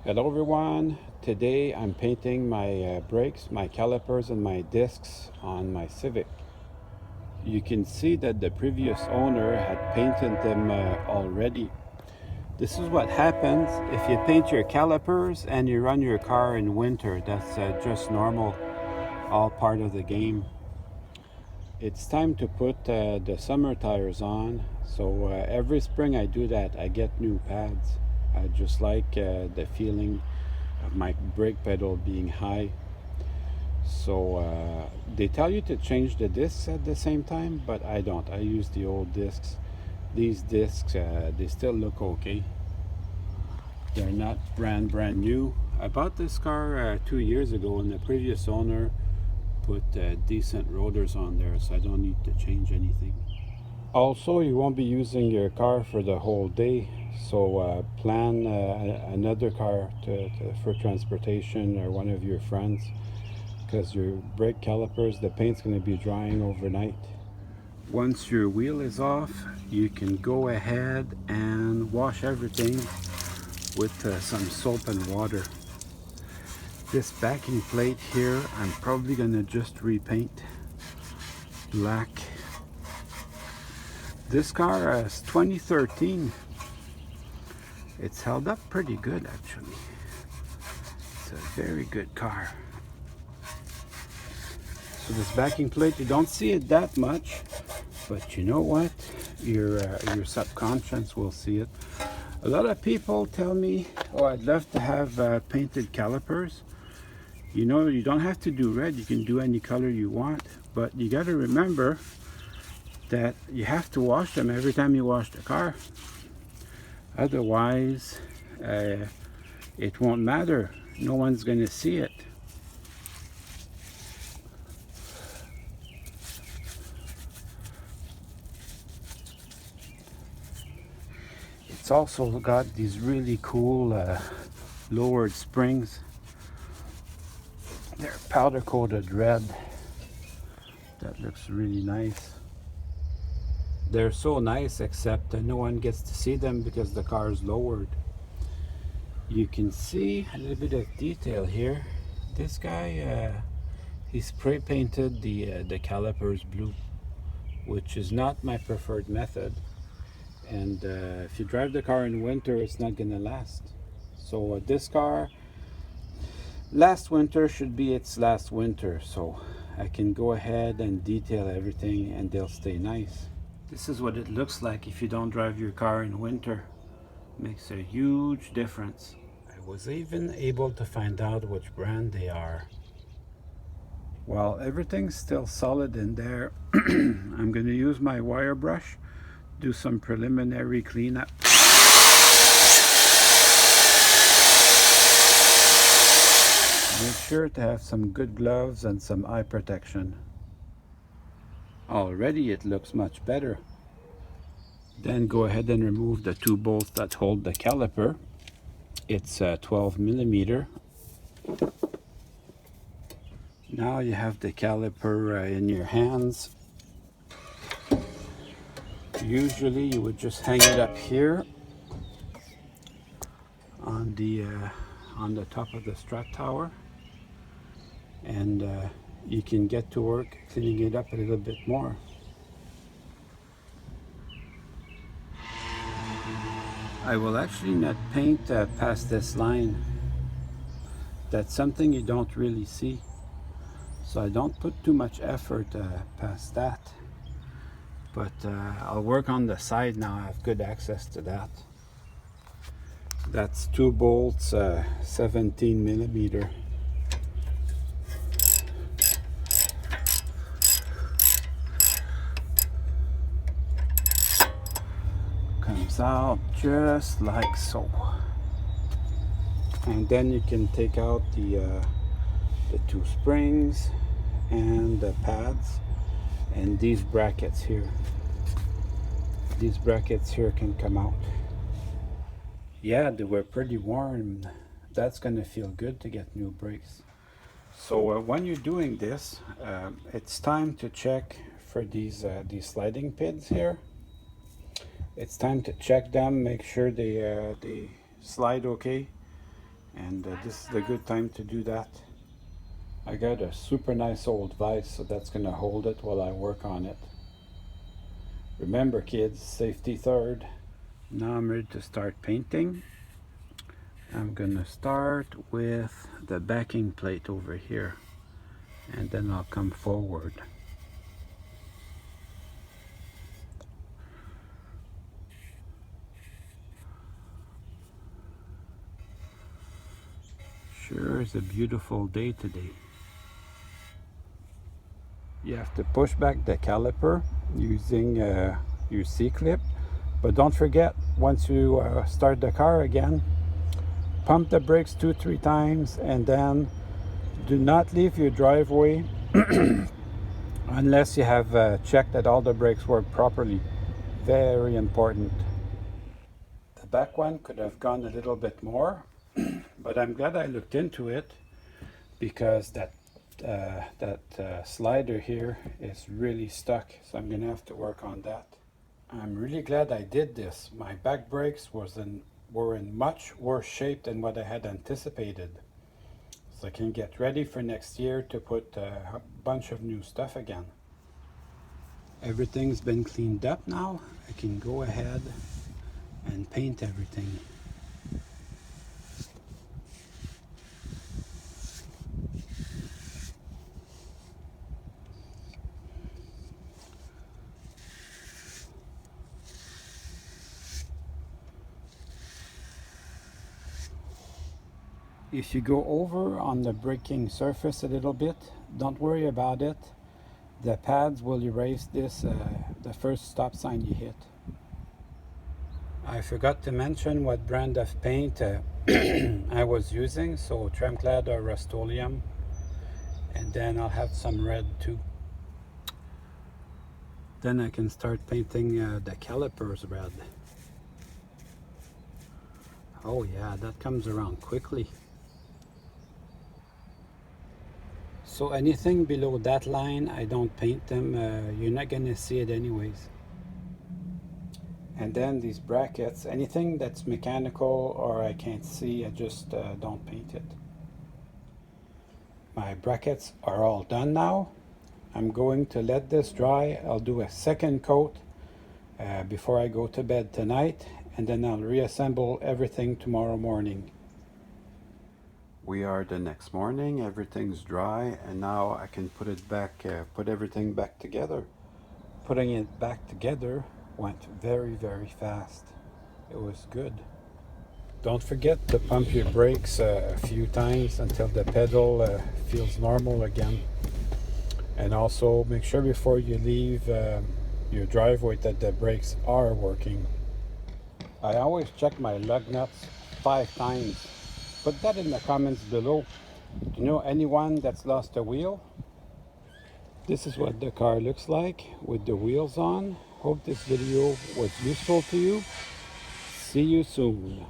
Hello everyone, today I'm painting my brakes, my calipers and my discs on my Civic. You can see that the previous owner had painted them already. This is what happens if you paint your calipers and you run your car in winter. That's just normal, all part of the game. It's time to put the summer tires on, so every spring I do that. I get new pads. I just like the feeling of my brake pedal being high. So they tell you to change the discs at the same time, but I don't. I use the old discs. These discs, they still look okay. They're not brand new. I bought this car 2 years ago, and the previous owner put decent rotors on there, so I don't need to change anything. Also, you won't be using your car for the whole day, so plan another car for transportation or one of your friends, because your brake calipers, the paint's going to be drying overnight. Once your wheel is off, you can go ahead and wash everything with some soap and water. This backing plate here, I'm probably going to just repaint black. This car is 2013. It's held up pretty good actually. It's a very good car. So this backing plate, you don't see it that much, but you know what? Your subconscious will see it. A lot of people tell me, oh, I'd love to have painted calipers. You know, you don't have to do red, you can do any color you want, but you got to remember that you have to wash them every time you wash the car. Otherwise, it won't matter. No one's going to see it. It's also got these really cool lowered springs. They're powder coated red. That looks really nice. They're so nice, except no one gets to see them because the car is lowered. You can see a little bit of detail here. This guy, he spray painted the calipers blue, which is not my preferred method. And if you drive the car in winter, it's not gonna last. So this car, last winter should be its last winter, so I can go ahead and detail everything and they'll stay nice. This is what it looks like if you don't drive your car in winter. Makes a huge difference. I was even able to find out which brand they are. While everything's still solid in there, I'm going to use my wire brush, do some preliminary cleanup. Make sure to have some good gloves and some eye protection. Already it looks much better. Then go ahead and remove the two bolts that hold the caliper. It's 12 millimeter. Now you have the caliper in your hands. Usually you would just hang it up here on the top of the strut tower, and you can get to work cleaning it up a little bit more. I will actually not paint past this line. That's something you don't really see, so I don't put too much effort past that. But I'll work on the side now. I have good access to that. That's two bolts, 17 millimeter. Comes out just like so. And then you can take out the two springs and the pads and these brackets here. These brackets here can come out. Yeah, they were pretty warm. That's gonna feel good to get new brakes. So when you're doing this, it's time to check for these sliding pins here. It's time to check them, make sure they slide okay, and this is a good time to do that. I got a super nice old vise, so that's gonna hold it while I work on it. Remember kids, safety third. Now I'm ready to start painting. I'm gonna start with the backing plate over here, and then I'll come forward. Sure is a beautiful day today. You have to push back the caliper using your C-clip, but don't forget, once you start the car again, pump the brakes 2-3 times, and then do not leave your driveway unless you have checked that all the brakes work properly. Very important. The back one could have gone a little bit more, but I'm glad I looked into it, because that slider here is really stuck, so I'm gonna have to work on that. I'm really glad I did this. My back brakes were in much worse shape than what I had anticipated, so I can get ready for next year to put a bunch of new stuff again. Everything's been cleaned up now. I can go ahead and paint everything. If you go over on the braking surface a little bit, don't worry about it. The pads will erase this the first stop sign you hit. I forgot to mention what brand of paint I was using, so Tremclad or Rust-Oleum, and then I'll have some red too. Then I can start painting the calipers red. Oh yeah, that comes around quickly. So anything below that line, I don't paint them. You're not gonna see it anyways. And then these brackets, anything that's mechanical or I can't see, I just don't paint it. My brackets are all done now. I'm going to let this dry. I'll do a second coat before I go to bed tonight, and then I'll reassemble everything tomorrow morning. We are the next morning, everything's dry, and now I can put it back, put everything back together. Putting it back together went very, very fast. It was good. Don't forget to pump your brakes a few times until the pedal feels normal again. And also make sure before you leave your driveway that the brakes are working. I always check my lug nuts 5 times. Put that in the comments below. Do you know anyone that's lost a wheel? This is what the car looks like with the wheels on. Hope this video was useful to you. See you soon.